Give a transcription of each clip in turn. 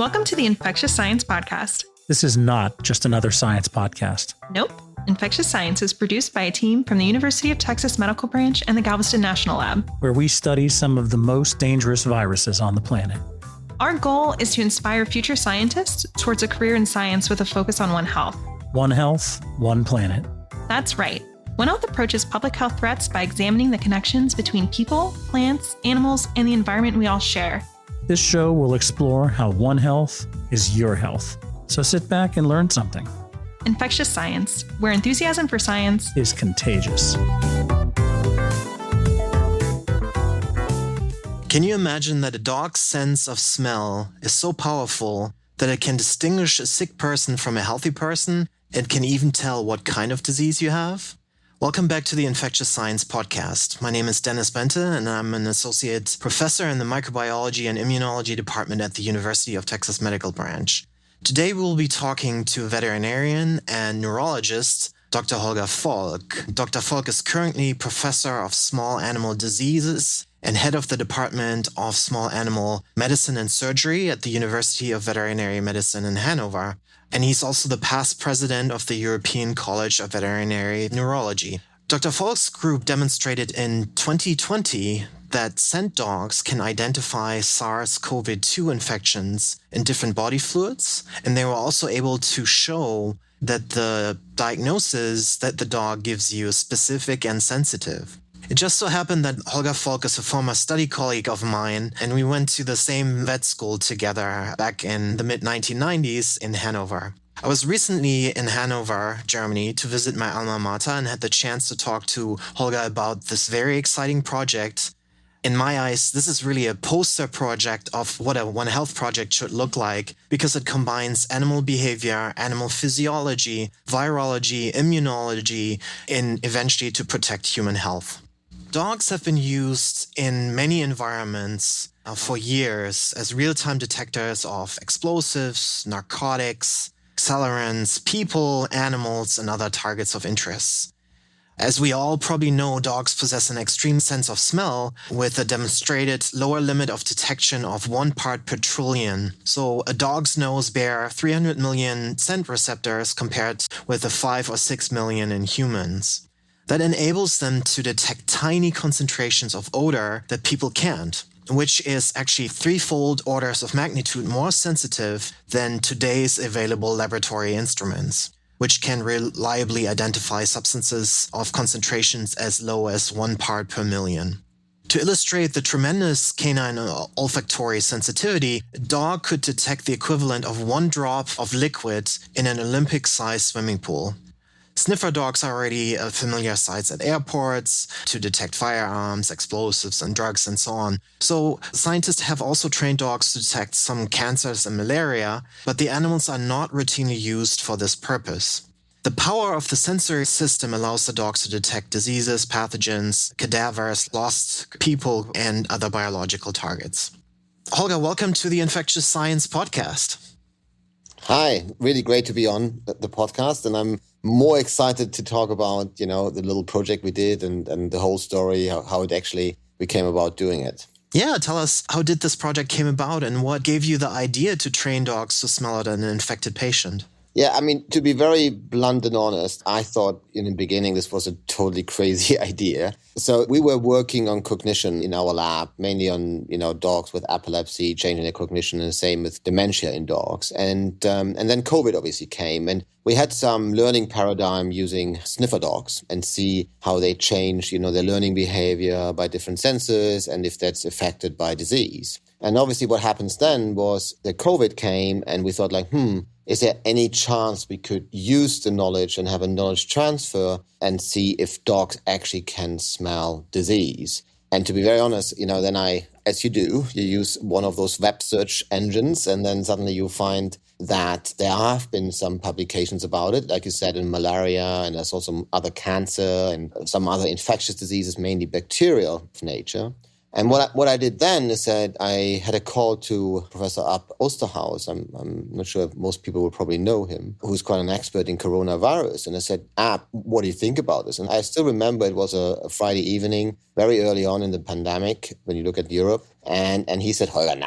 Welcome to the Infectious Science Podcast. This is not just another science podcast. Nope. Infectious Science is produced by a team from the University of Texas Medical Branch and the Galveston National Lab, where we study some of the most dangerous viruses on the planet. Our goal is to inspire future scientists towards a career in science with a focus on One Health. One Health, One Planet. That's right. One Health approaches public health threats by examining the connections between people, plants, animals, and the environment we all share. This show will explore how One Health is your health. So sit back and learn something. Infectious Science, where enthusiasm for science is contagious. Can you imagine that a dog's sense of smell is so powerful that it can distinguish a sick person from a healthy person and can even tell what kind of disease you have? Welcome back to the Infectious Science Podcast. My name is Dennis Bente, and I'm an associate professor in the microbiology and immunology department at the University of Texas Medical Branch. Today we'll be talking to veterinarian and neurologist Dr. Holger Volk. Dr. Volk is currently professor of small animal diseases and head of the Department of Small Animal Medicine and Surgery at the University of Veterinary Medicine in Hanover. And he's also the past president of the European College of Veterinary Neurology. Dr. Volk's group demonstrated in 2020 that scent dogs can identify SARS-CoV-2 infections in different body fluids, and they were also able to show that the diagnosis that the dog gives you is specific and sensitive. It just so happened that Holger Volk is a former study colleague of mine, and we went to the same vet school together back in the mid-1990s in Hanover. I was recently in Hanover, Germany, to visit my alma mater and had the chance to talk to Holger about this very exciting project. In my eyes, this is really a poster project of what a One Health project should look like, because it combines animal behavior, animal physiology, virology, immunology, and eventually to protect human health. Dogs have been used in many environments for years as real-time detectors of explosives, narcotics, accelerants, people, animals, and other targets of interest. As we all probably know, dogs possess an extreme sense of smell with a demonstrated lower limit of detection of 1 part per trillion. So a dog's nose bears 300 million scent receptors compared with the 5 or 6 million in humans. That enables them to detect tiny concentrations of odor that people can't, which is actually 3-fold orders of magnitude more sensitive than today's available laboratory instruments, which can reliably identify substances of concentrations as low as 1 part per million. To illustrate the tremendous canine olfactory sensitivity, a dog could detect the equivalent of 1 drop of liquid in an Olympic-sized swimming pool. Sniffer dogs are already familiar sights at airports to detect firearms, explosives, and drugs, and so on. So scientists have also trained dogs to detect some cancers and malaria, but the animals are not routinely used for this purpose. The power of the sensory system allows the dogs to detect diseases, pathogens, cadavers, lost people, and other biological targets. Holger, welcome to the Infectious Science Podcast. Hi, really great to be on the podcast, and I'm more excited to talk about, the little project we did and the whole story, how it actually we came about doing it. Yeah, tell us, how did this project came about and what gave you the idea to train dogs to smell out an infected patient? Yeah, to be very blunt and honest, I thought in the beginning this was a totally crazy idea. So we were working on cognition in our lab, mainly on, dogs with epilepsy, changing their cognition, and the same with dementia in dogs. And then COVID obviously came, and we had some learning paradigm using sniffer dogs and see how they change, their learning behavior by different senses and if that's affected by disease. And obviously what happens then was that COVID came and we thought is there any chance we could use the knowledge and have a knowledge transfer and see if dogs actually can smell disease? And to be very honest, then as you do, you use one of those web search engines and then suddenly you find that there have been some publications about it, like you said, in malaria, and there's also other cancer and some other infectious diseases, mainly bacterial of nature. And what I did then is that I had a call to Professor Ab Osterhaus. I'm not sure if most people will probably know him, who's quite an expert in coronavirus. And I said, Ab, what do you think about this? And I still remember it was a Friday evening, very early on in the pandemic, when you look at Europe. And he said, Holger,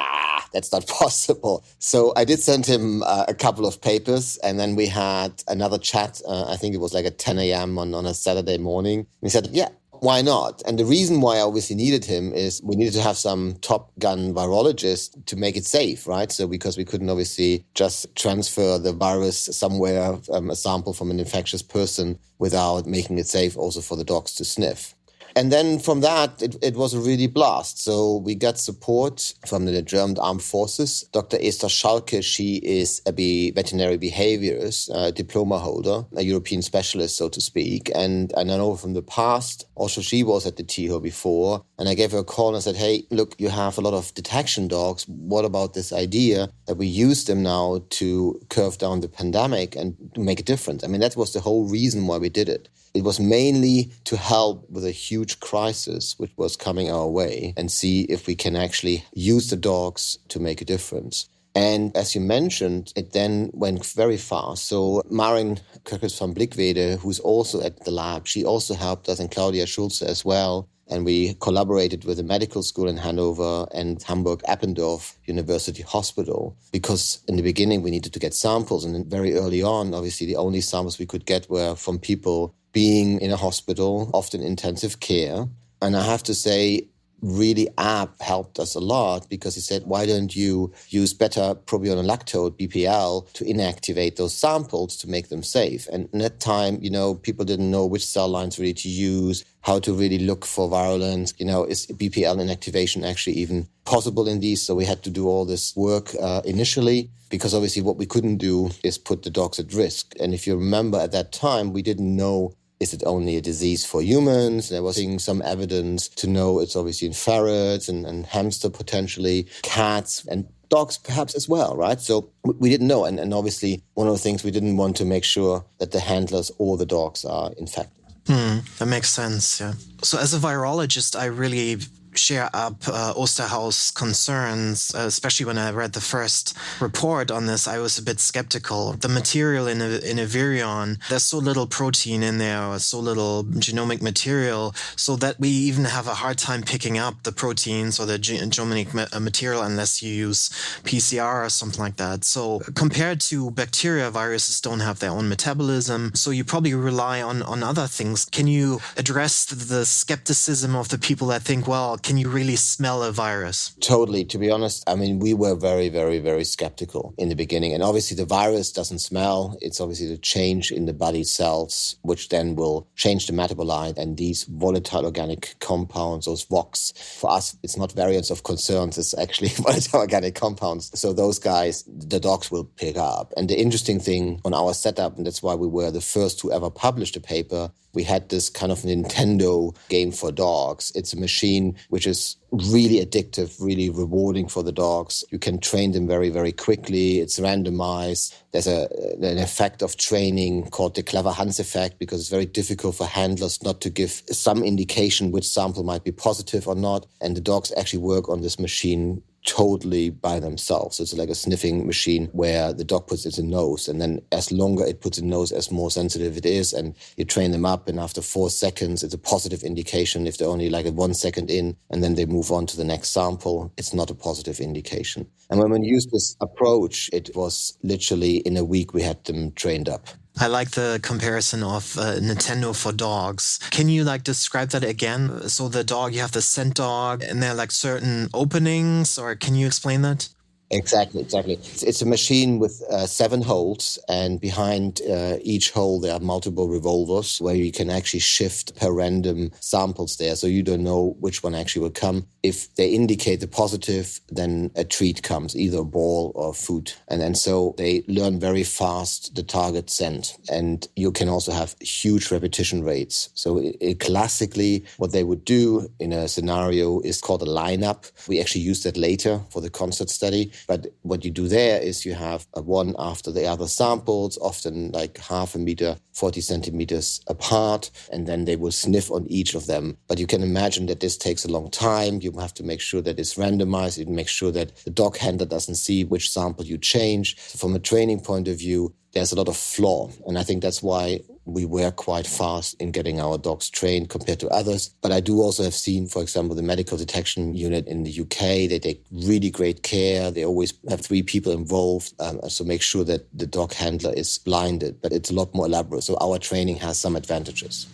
that's not possible. So I did send him a couple of papers, and then we had another chat. I think it was like at 10 a.m. on a Saturday morning. And he said, yeah, why not? And the reason why I obviously needed him is we needed to have some Top Gun virologist to make it safe, right? So because we couldn't obviously just transfer the virus somewhere, a sample from an infectious person, without making it safe also for the dogs to sniff. And then from that, it was a really blast. So we got support from the German Armed Forces. Dr. Esther Schalke, she is a veterinary behaviorist, diploma holder, a European specialist, so to speak. And I know from the past, also she was at the TIHO before. And I gave her a call and I said, hey, look, you have a lot of detection dogs. What about this idea that we use them now to curve down the pandemic and to make a difference? I mean, that was the whole reason why we did it. It was mainly to help with a huge crisis which was coming our way and see if we can actually use the dogs to make a difference. And as you mentioned, it then went very fast. So Maren Köckes van Blickwede, who's also at the lab, she also helped us, and Claudia Schulze as well. And we collaborated with a medical school in Hanover and Hamburg-Eppendorf University Hospital, because in the beginning we needed to get samples. And then very early on, obviously, the only samples we could get were from people being in a hospital, often intensive care. And I have to say, really App helped us a lot, because he said, why don't you use beta-propionolactone, BPL, to inactivate those samples to make them safe? And in that time, people didn't know which cell lines really to use, how to really look for virulence. Is BPL inactivation actually even possible in these? So we had to do all this work initially, because obviously what we couldn't do is put the dogs at risk. And if you remember at that time, we didn't know, is it only a disease for humans? There was some evidence to know it's obviously in ferrets and hamster potentially, cats and dogs perhaps as well, right? So we didn't know. And obviously one of the things we didn't want to make sure that the handlers or the dogs are infected. That makes sense, yeah. So as a virologist, I really share up Osterhaus' concerns, especially when I read the first report on this. I was a bit skeptical. The material in a virion, there's so little protein in there, or so little genomic material, so that we even have a hard time picking up the proteins or the genomic material unless you use PCR or something like that. So compared to bacteria, viruses don't have their own metabolism, so you probably rely on other things. Can you address the skepticism of the people that think, well, can you really smell a virus? Totally. To be honest, I mean, we were very, very, very skeptical in the beginning. And obviously the virus doesn't smell. It's obviously the change in the body cells, which then will change the metabolite. And these volatile organic compounds, those VOCs, for us, it's not variants of concerns. It's actually volatile organic compounds. So those guys, the dogs will pick up. And the interesting thing on our setup, and that's why we were the first to ever publish the paper, we had this kind of Nintendo game for dogs. It's a machine which is really addictive, really rewarding for the dogs. You can train them very, very quickly. It's randomized. There's an effect of training called the clever Hans effect, because it's very difficult for handlers not to give some indication which sample might be positive or not. And the dogs actually work on this machine totally by themselves. So it's like a sniffing machine where the dog puts its nose, and then as longer it puts its nose, as more sensitive it is, and you train them up, and after 4 seconds it's a positive indication. If they're only like 1 second in and then they move on to the next sample, it's not a positive indication. And when we used this approach, it was literally in a week we had them trained up. I like the comparison of Nintendo for dogs. Can you describe that again? So the dog, you have the scent dog, and there are certain openings, or can you explain that? Exactly. It's a machine with 7 holes, and behind each hole there are multiple revolvers where you can actually shift per random samples there, so you don't know which one actually will come. If they indicate the positive, then a treat comes, either a ball or food. And then so they learn very fast the target scent. And you can also have huge repetition rates. So classically, what they would do in a scenario is called a lineup. We actually used that later for the concert study. But what you do there is you have one after the other samples, often like half a meter, 40 centimeters apart, and then they will sniff on each of them. But you can imagine that this takes a long time. You have to make sure that it's randomized. You make sure that the dog handler doesn't see which sample you change. So from a training point of view, there's a lot of flaw. And I think that's why we were quite fast in getting our dogs trained compared to others. But I do also have seen, for example, the medical detection unit in the UK, they take really great care. They always have 3 people involved, so make sure that the dog handler is blinded. But it's a lot more elaborate. So our training has some advantages.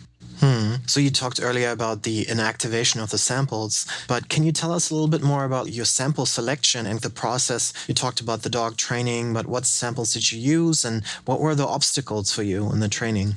So you talked earlier about the inactivation of the samples, but can you tell us a little bit more about your sample selection and the process? You talked about the dog training, but what samples did you use and what were the obstacles for you in the training?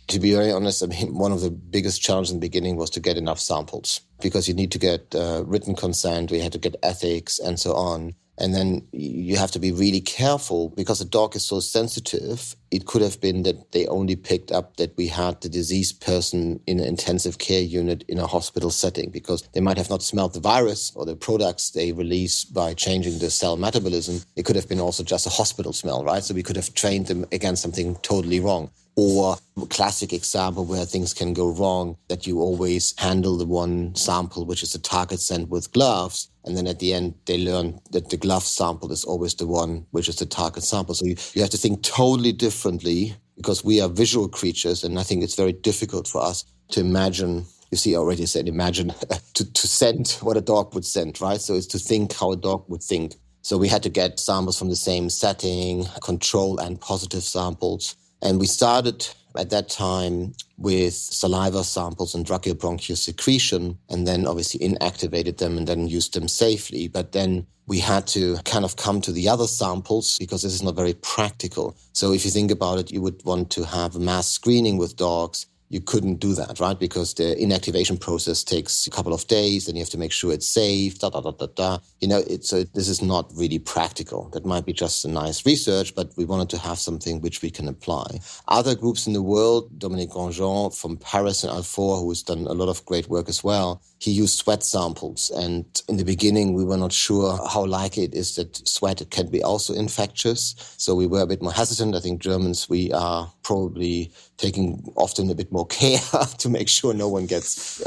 To be very honest, I mean, one of the biggest challenges in the beginning was to get enough samples because you need to get written consent, we had to get ethics and so on. And then you have to be really careful because the dog is so sensitive. It could have been that they only picked up that we had the diseased person in an intensive care unit in a hospital setting because they might have not smelled the virus or the products they release by changing the cell metabolism. It could have been also just a hospital smell, right? So we could have trained them against something totally wrong. Or a classic example where things can go wrong, that you always handle the one sample, which is the target scent with gloves. And then at the end, they learn that the glove sample is always the one which is the target sample. So you have to think totally differently because we are visual creatures. And I think it's very difficult for us to imagine, you see, I already said imagine, to scent what a dog would scent, right? So it's to think how a dog would think. So we had to get samples from the same setting, control and positive samples. And we started at that time with saliva samples and tracheobronchial secretion, and then obviously inactivated them and then used them safely. But then we had to kind of come to the other samples because this is not very practical. So if you think about it, you would want to have a mass screening with dogs. You couldn't do that, right? Because the inactivation process takes a couple of days, and you have to make sure it's safe, You know, so this is not really practical. That might be just a nice research, but we wanted to have something which we can apply. Other groups in the world, Dominique Grandjean from Paris and Alfort, who has done a lot of great work as well, he used sweat samples. And in the beginning, we were not sure how likely it is that sweat can be also infectious. So we were a bit more hesitant. I think Germans, we are probably taking often a bit more care to make sure no one gets,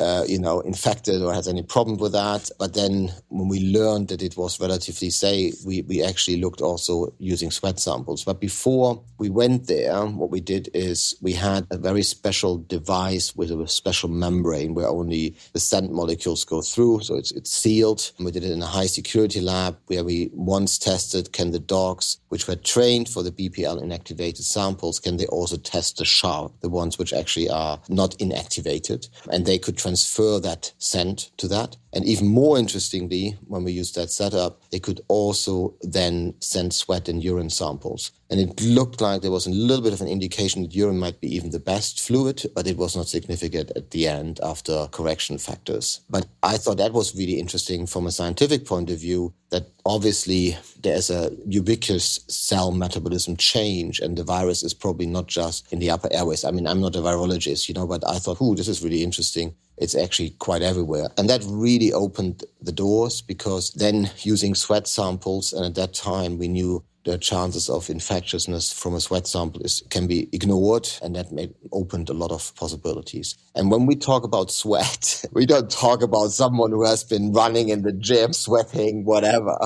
infected or has any problem with that. But then when we learned that it was relatively safe, we actually looked also using sweat samples. But before we went there, what we did is we had a very special device with a special membrane where only the scent molecules go through. So it's sealed. We did it in a high security lab where we once tested, can the dogs which were trained for the BPL inactivated samples, can they also test the SHAR, the ones which actually are not inactivated, and they could transfer that scent to that. And even more interestingly, when we used that setup, they could also then send sweat and urine samples. And it looked like there was a little bit of an indication that urine might be even the best fluid, but it was not significant at the end after correction factors. But I thought that was really interesting from a scientific point of view, that obviously there's a ubiquitous cell metabolism change, and the virus is probably not just in the upper airways. I mean, I'm not a virologist, but I thought, this is really interesting. It's actually quite everywhere. And that really opened the doors, because then using sweat samples, and at that time we knew the chances of infectiousness from a sweat sample can be ignored, and that opened a lot of possibilities. And when we talk about sweat, we don't talk about someone who has been running in the gym, sweating, whatever.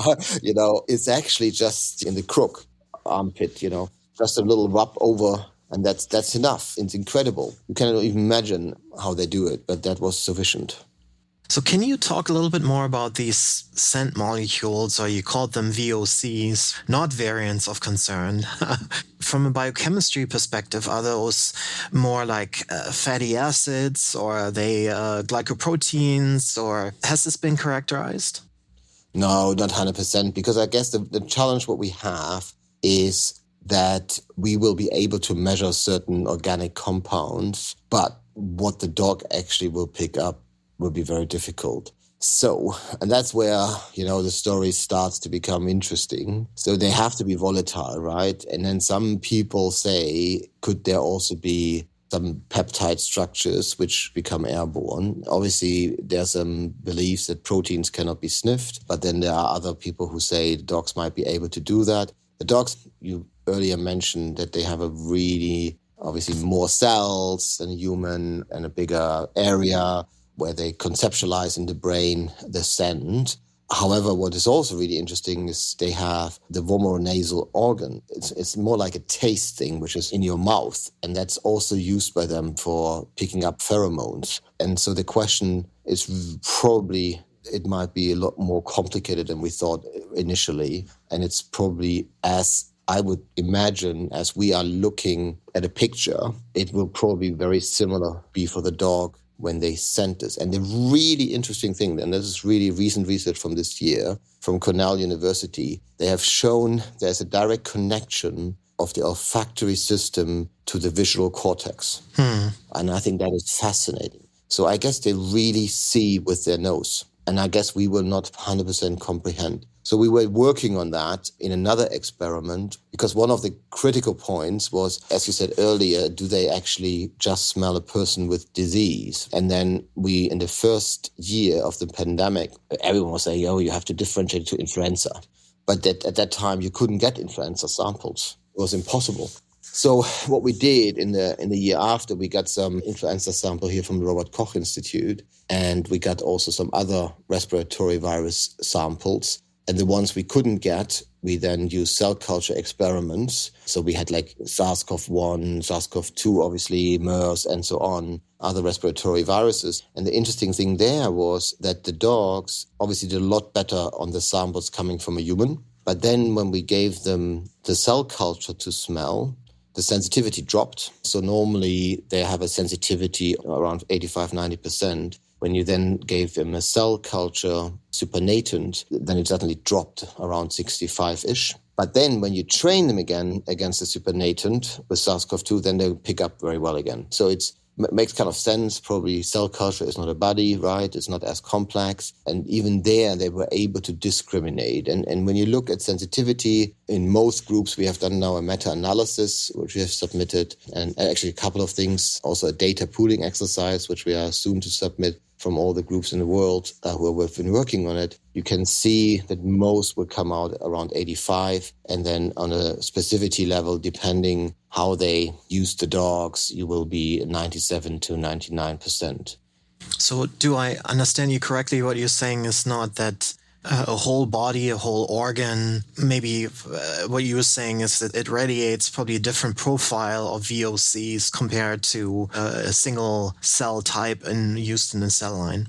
It's actually just in the crook armpit, just a little rub over. And that's enough. It's incredible. You cannot even imagine how they do it, but that was sufficient. So can you talk a little bit more about these scent molecules, or you called them VOCs, not variants of concern? From a biochemistry perspective, are those more like fatty acids, or are they glycoproteins, or has this been characterized? No, not 100%, because I guess the challenge what we have is that we will be able to measure certain organic compounds, but what the dog actually will pick up will be very difficult. So, and that's where, the story starts to become interesting. So they have to be volatile, right? And then some people say, could there also be some peptide structures which become airborne? Obviously, there's some beliefs that proteins cannot be sniffed, but then there are other people who say the dogs might be able to do that. The dogs, you earlier mentioned that they have a really, obviously, more cells than a human and a bigger area where they conceptualize in the brain the scent. However, what is also really interesting is they have the vomeronasal organ. It's more like a taste thing, which is in your mouth. And that's also used by them for picking up pheromones. And so the question is probably, it might be a lot more complicated than we thought initially. And it's probably, as I would imagine, as we are looking at a picture, it will probably very similar be for the dog when they sent this. And the really interesting thing, and this is really recent research from this year, from Cornell University, they have shown there's a direct connection of the olfactory system to the visual cortex. And I think that is fascinating. So I guess they really see with their nose. And I guess we will not 100% comprehend. So we were working on that in another experiment, because one of the critical points was, as you said earlier, do they actually just smell a person with disease? And then we, in the first year of the pandemic, everyone was saying, oh, you have to differentiate to influenza. But at that time, you couldn't get influenza samples. It was impossible. So what we did in the year after, we got some influenza sample here from the Robert Koch Institute, and we got also some other respiratory virus samples. And the ones we couldn't get, we then used cell culture experiments. So we had like SARS-CoV-1, SARS-CoV-2, obviously, MERS, and so on, other respiratory viruses. And the interesting thing there was that the dogs obviously did a lot better on the samples coming from a human. But then when we gave them the cell culture to smell, the sensitivity dropped. So normally they have a sensitivity around 85-90%. When you then gave them a cell culture supernatant, then it suddenly dropped around 65-ish. But then when you train them again against the supernatant with SARS-CoV-2, then they pick up very well again. So it makes kind of sense. Probably cell culture is not a body, right? It's not as complex. And even there, they were able to discriminate. And when you look at sensitivity, in most groups, we have done now a meta-analysis, which we have submitted, and actually a couple of things, also a data pooling exercise, which we are soon to submit from all the groups in the world who have been working on it. You can see that most will come out around 85. And then on a specificity level, depending how they use the dogs, you will be 97 to 99%. So do I understand you correctly? What you're saying is not that a whole body, a whole organ, maybe what you were saying is that it radiates probably a different profile of VOCs compared to a single cell type and used in a cell line.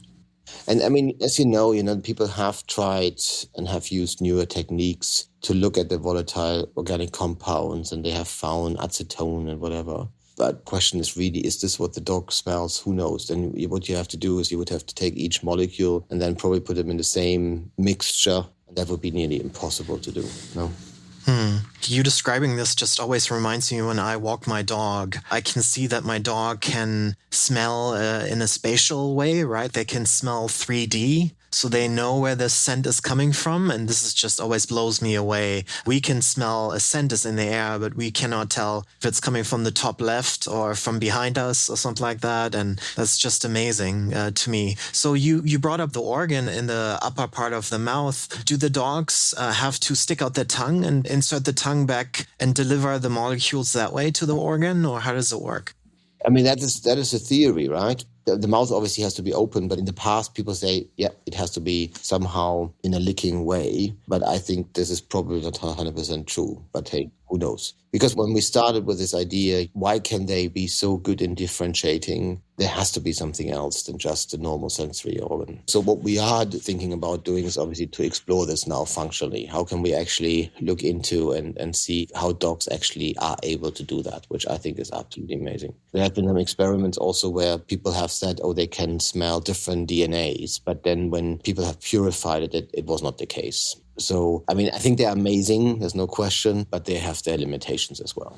And I mean, as you know, people have tried and have used newer techniques to look at the volatile organic compounds, and they have found acetone and whatever. But the question is really, is this what the dog smells? Who knows? Then what you have to do is you would have to take each molecule and then probably put them in the same mixture. And that would be nearly impossible to do, no? You describing this just always reminds me when I walk my dog. I can see that my dog can smell in a spatial way, right? They can smell 3D. So they know where the scent is coming from. And this is just always blows me away. We can smell a scent is in the air, but we cannot tell if it's coming from the top left or from behind us or something like that. And that's just amazing to me. So you brought up the organ in the upper part of the mouth. Do the dogs have to stick out their tongue and insert the tongue back and deliver the molecules that way to the organ? Or how does it work? I mean, that is a theory, right? The mouth obviously has to be open, but in the past people say, yeah, it has to be somehow in a licking way. But I think this is probably not 100% true. But hey, who knows? Because when we started with this idea, why can they be so good in differentiating? There has to be something else than just the normal sensory organ. So what we are thinking about doing is obviously to explore this now functionally. How can we actually look into and see how dogs actually are able to do that, which I think is absolutely amazing. There have been some experiments also where people have said, oh, they can smell different DNAs. But then when people have purified it, it was not the case. So, I mean, I think they're amazing, there's no question, but they have their limitations as well.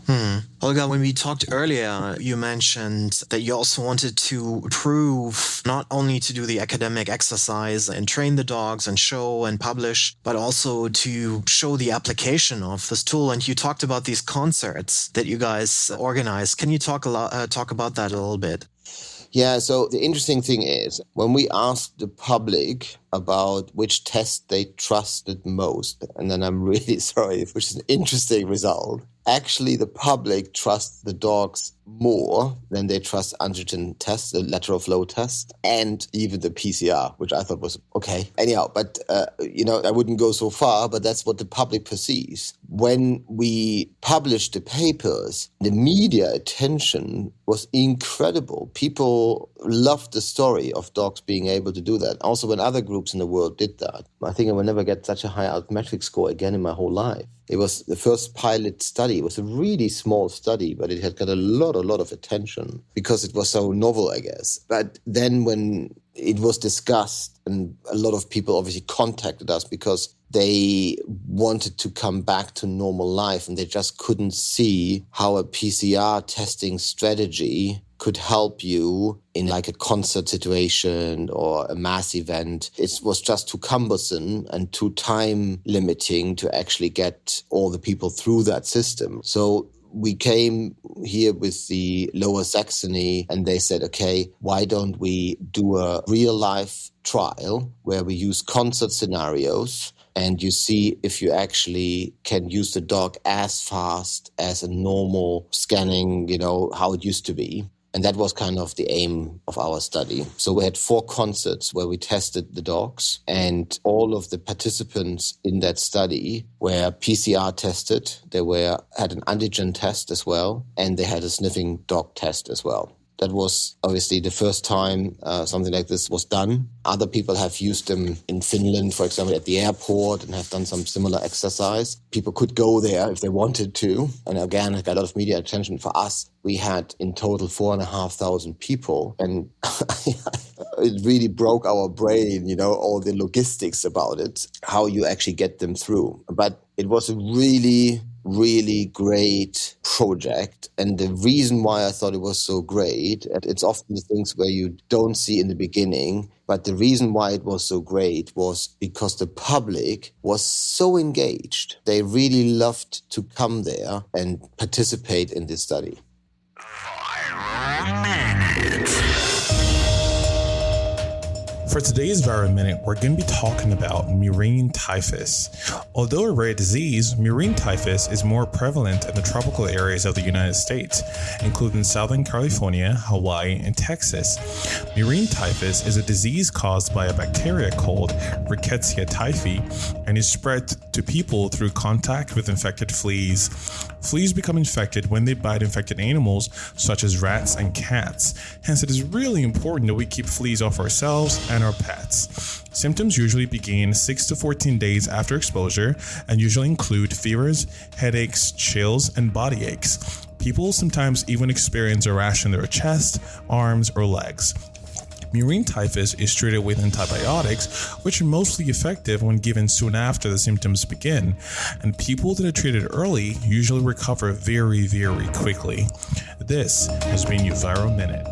Holger, when we talked earlier, you mentioned that you also wanted to prove not only to do the academic exercise and train the dogs and show and publish, but also to show the application of this tool. And you talked about these concerts that you guys organized. Can you talk about that a little bit? Yeah, so the interesting thing is when we asked the public about which test they trusted most, and then I'm really sorry, which is an interesting result. actually the public trusts the dogs more than they trust antigen tests, the lateral flow test, and even the PCR, which I thought was okay. Anyhow, but, I wouldn't go so far, but that's what the public perceives. When we published the papers, the media attention was incredible. People loved the story of dogs being able to do that. Also, when other groups in the world did that, I think I will never get such a high altmetric score again in my whole life. It was the first pilot study. It was a really small study, but it had got a lot of attention because it was so novel, I guess. But then when it was discussed, and a lot of people obviously contacted us because they wanted to come back to normal life and they just couldn't see how a PCR testing strategy could help you in like a concert situation or a mass event. It was just too cumbersome and too time limiting to actually get all the people through that system. So we came here with the Lower Saxony and they said, okay, why don't we do a real life trial where we use concert scenarios and you see if you actually can use the dog as fast as a normal scanning, how it used to be. And that was kind of the aim of our study. So we had 4 concerts where we tested the dogs, and all of the participants in that study were PCR tested. They had an antigen test as well, and they had a sniffing dog test as well. That was obviously the first time something like this was done. Other people have used them in Finland, for example, at the airport and have done some similar exercise. People could go there if they wanted to. And again, it got a lot of media attention. For us, we had in total 4,500 people. And it really broke our brain, all the logistics about it, how you actually get them through. But it was a really great project. And the reason why I thought it was so great, it's often the things where you don't see in the beginning, but the reason why it was so great was because the public was so engaged. They really loved to come there and participate in this study. For today's Viral Minute, we're going to be talking about murine typhus. Although a rare disease, murine typhus is more prevalent in the tropical areas of the United States, including Southern California, Hawaii, and Texas. Murine typhus is a disease caused by a bacteria called Rickettsia typhi and is spread to people through contact with infected fleas. Fleas become infected when they bite infected animals such as rats and cats. Hence, it is really important that we keep fleas off ourselves and our pets. Symptoms usually begin 6 to 14 days after exposure and usually include fevers, headaches, chills, and body aches. People sometimes even experience a rash in their chest, arms, or legs. Murine typhus is treated with antibiotics, which are mostly effective when given soon after the symptoms begin, and people that are treated early usually recover very, very quickly. This has been your Viral Minute.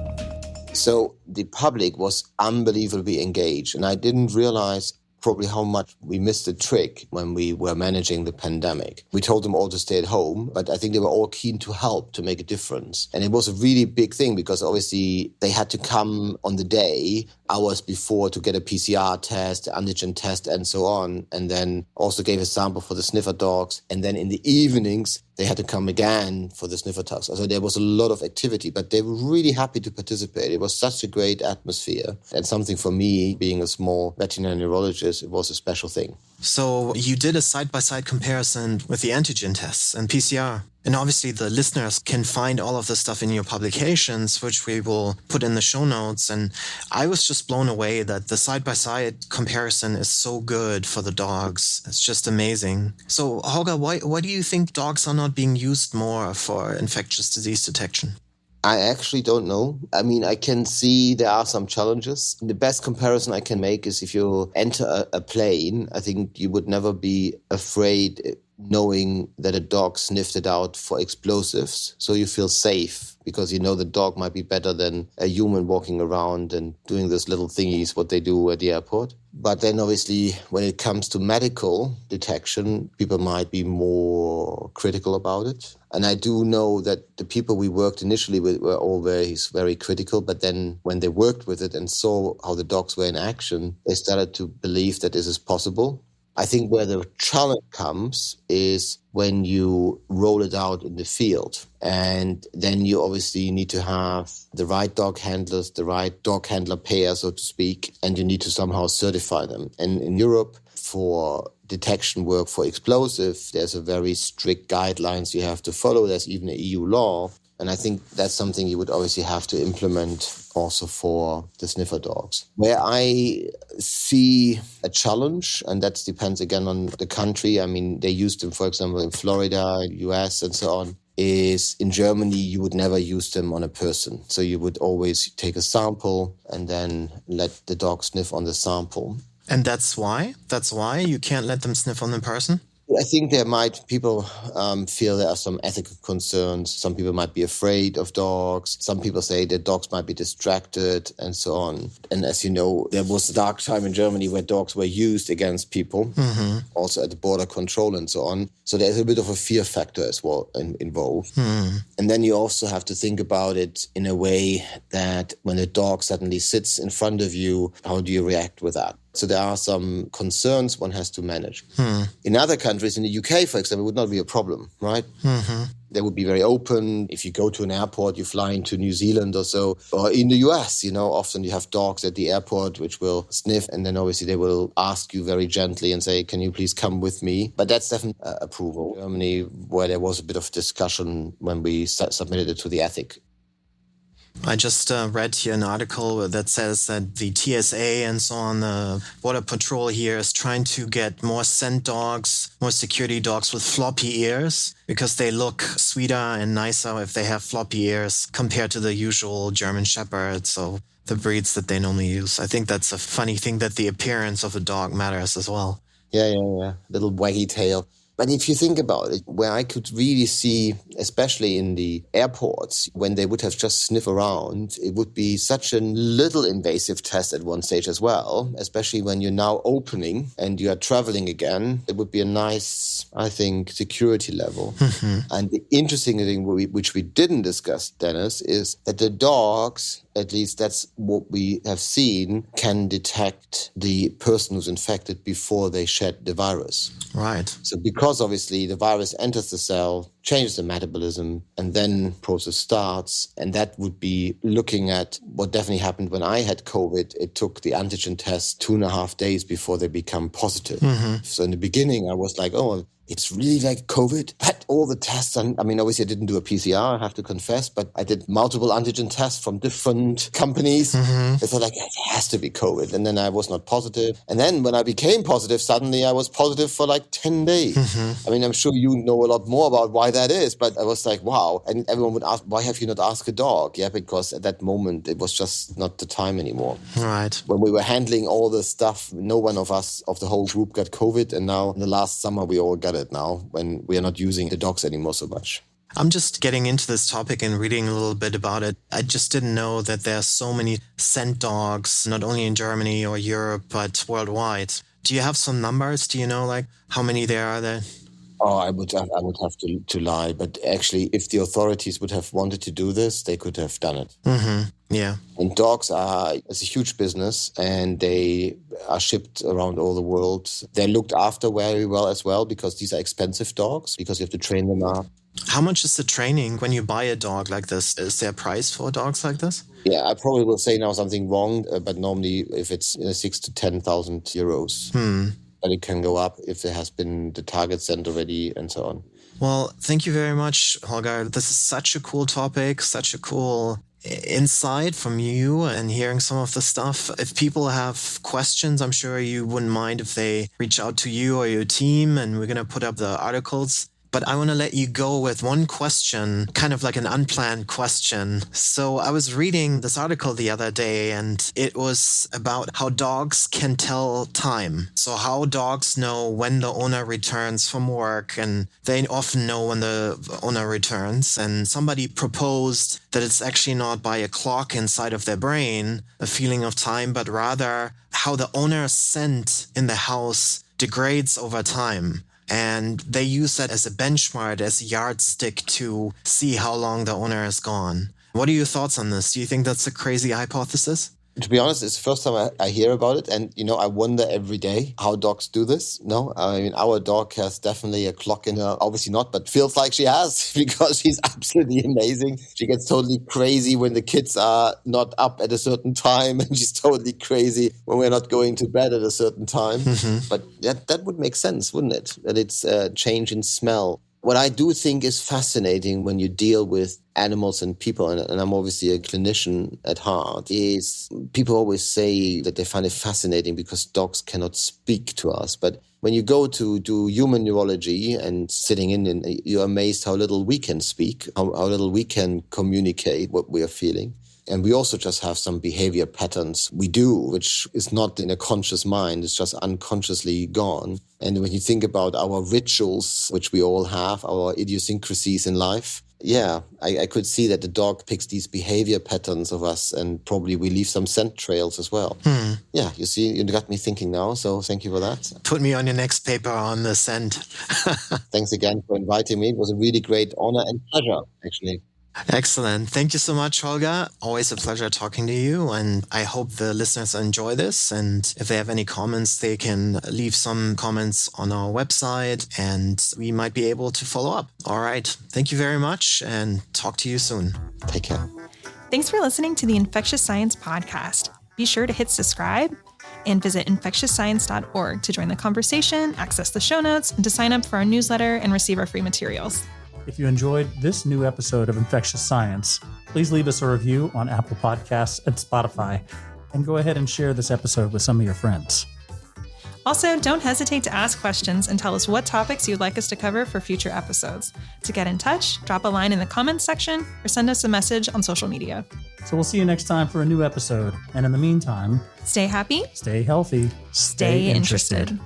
So the public was unbelievably engaged, and I didn't realize probably how much we missed the trick when we were managing the pandemic. We told them all to stay at home, but I think they were all keen to help to make a difference. And it was a really big thing because obviously they had to come on the day, hours before, to get a PCR test, antigen test, and so on. And then also gave a sample for the sniffer dogs. And then in the evenings, they had to come again for the sniffer dogs. So there was a lot of activity, but they were really happy to participate. It was such a great atmosphere. And something for me, being a small veterinary neurologist, it was a special thing. So you did a side-by-side comparison with the antigen tests and PCR. And obviously the listeners can find all of this stuff in your publications, which we will put in the show notes. And I was just blown away that the side-by-side comparison is so good for the dogs. It's just amazing. So Holger, why do you think dogs are not being used more for infectious disease detection? I actually don't know. I mean, I can see there are some challenges. The best comparison I can make is if you enter a plane, I think you would never be afraid knowing that a dog sniffed it out for explosives. So you feel safe because you know the dog might be better than a human walking around and doing those little thingies, what they do at the airport. But then obviously when it comes to medical detection, people might be more critical about it. And I do know that the people we worked initially with were always very critical, but then when they worked with it and saw how the dogs were in action, they started to believe that this is possible. I think where the challenge comes is when you roll it out in the field. And then you obviously need to have the right dog handlers, the right dog handler pair, so to speak, and you need to somehow certify them. And in Europe, for detection work for explosive, there's a very strict guidelines you have to follow. There's even an EU law. And I think that's something you would obviously have to implement also for the sniffer dogs. Where I see a challenge, and that depends again on the country. I mean, they used them, for example, in Florida, US, and so on, is in Germany, you would never use them on a person. So you would always take a sample and then let the dog sniff on the sample. And that's why? That's why you can't let them sniff on the person? I think people feel there are some ethical concerns. Some people might be afraid of dogs. Some people say that dogs might be distracted and so on. And as you know, there was a dark time in Germany where dogs were used against people, also at the border control and so on. So there's a bit of a fear factor as well involved. And then you also have to think about it in a way that when a dog suddenly sits in front of you, how do you react with that? So there are some concerns one has to manage. In other countries, in the UK, for example, it would not be a problem, right? They would be very open. If you go to an airport, you fly into New Zealand or so, or in the US, often you have dogs at the airport which will sniff, and then obviously they will ask you very gently and say, can you please come with me? But that's definitely approval. Germany, where there was a bit of discussion when we submitted it to the ethic. I just read here an article that says that the TSA and so on, the Border Patrol here, is trying to get more scent dogs, more security dogs with floppy ears, because they look sweeter and nicer if they have floppy ears compared to the usual German Shepherd, so the breeds that they normally use. I think that's a funny thing that the appearance of a dog matters as well. Yeah. Little waggy tail. But if you think about it, where I could really see, especially in the airports, when they would have just sniff around, it would be such a little invasive test at one stage as well, especially when you're now opening and you are traveling again. It would be a nice, I think, security level. And the interesting thing which we didn't discuss, Dennis, is that the dogs, at least that's what we have seen, can detect the person who's infected before they shed the virus. Right. So because obviously the virus enters the cell, changes the metabolism, and then process starts. And that would be looking at what definitely happened when I had COVID. It took the antigen test 2.5 days before they become positive. So in the beginning, I was like, oh, it's really like COVID. But all the tests, and I mean, obviously I didn't do a PCR, I have to confess, but I did multiple antigen tests from different companies. It's like, it has to be COVID. And then I was not positive. And then when I became positive, suddenly I was positive for like 10 days. I mean, I'm sure you know a lot more about why that is, but I was like, wow. And everyone would ask, why have you not asked a dog? Yeah, because at that moment, it was just not the time anymore. Right. When we were handling all the stuff, no one of us, of the whole group, got COVID. And now in the last summer, we all got it now when we are not using the dogs anymore so much. I'm just getting into this topic and reading a little bit about it. I just didn't know that there are so many scent dogs, not only in Germany or Europe, but worldwide. Do you have some numbers? Do you know like how many there are there? Oh, I would have to lie. But actually, if the authorities would have wanted to do this, they could have done it. Yeah. And dogs it's a huge business, and they are shipped around all the world. They're looked after very well as well, because these are expensive dogs, because you have to train them up. How much is the training when you buy a dog like this? Is there a price for dogs like this? Yeah, I probably will say now something wrong, but normally if it's 6,000 to 10,000 euros. But it can go up if there has been the target sent already and so on. Well, thank you very much, Holger. This is such a cool topic, such a cool insight from you and hearing some of the stuff. If people have questions, I'm sure you wouldn't mind if they reach out to you or your team, and we're going to put up the articles. But I want to let you go with one question, kind of like an unplanned question. So I was reading this article the other day, and it was about how dogs can tell time. So how dogs know when the owner returns from work, and they often know when the owner returns. And somebody proposed that it's actually not by a clock inside of their brain, a feeling of time, but rather how the owner's scent in the house degrades over time. And they use that as a benchmark, as a yardstick to see how long the owner is gone. What are your thoughts on this? Do you think that's a crazy hypothesis? To be honest, it's the first time I hear about it. And, I wonder every day how dogs do this. No, I mean, our dog has definitely a clock in her. Obviously not, but feels like she has because she's absolutely amazing. She gets totally crazy when the kids are not up at a certain time. And she's totally crazy when we're not going to bed at a certain time. Mm-hmm. But that would make sense, wouldn't it? That it's a change in smell. What I do think is fascinating when you deal with animals and people, and I'm obviously a clinician at heart, is people always say that they find it fascinating because dogs cannot speak to us. But when you go to do human neurology and sitting in, you're amazed how little we can speak, how little we can communicate what we are feeling. And we also just have some behavior patterns we do, which is not in a conscious mind. It's just unconsciously gone. And when you think about our rituals, which we all have, our idiosyncrasies in life, I could see that the dog picks these behavior patterns of us, and probably we leave some scent trails as well. Yeah, you see, you got me thinking now. So thank you for that. Put me on your next paper on the scent. Thanks again for inviting me. It was a really great honor and pleasure, actually. Excellent. Thank you so much, Holger. Always a pleasure talking to you. And I hope the listeners enjoy this. And if they have any comments, they can leave some comments on our website and we might be able to follow up. All right. Thank you very much and talk to you soon. Take care. Thanks for listening to the Infectious Science Podcast. Be sure to hit subscribe and visit infectiousscience.org to join the conversation, access the show notes, and to sign up for our newsletter and receive our free materials. If you enjoyed this new episode of Infectious Science, please leave us a review on Apple Podcasts and Spotify, and go ahead and share this episode with some of your friends. Also, don't hesitate to ask questions and tell us what topics you'd like us to cover for future episodes. To get in touch, drop a line in the comments section or send us a message on social media. So we'll see you next time for a new episode. And in the meantime, stay happy, stay healthy, stay interested.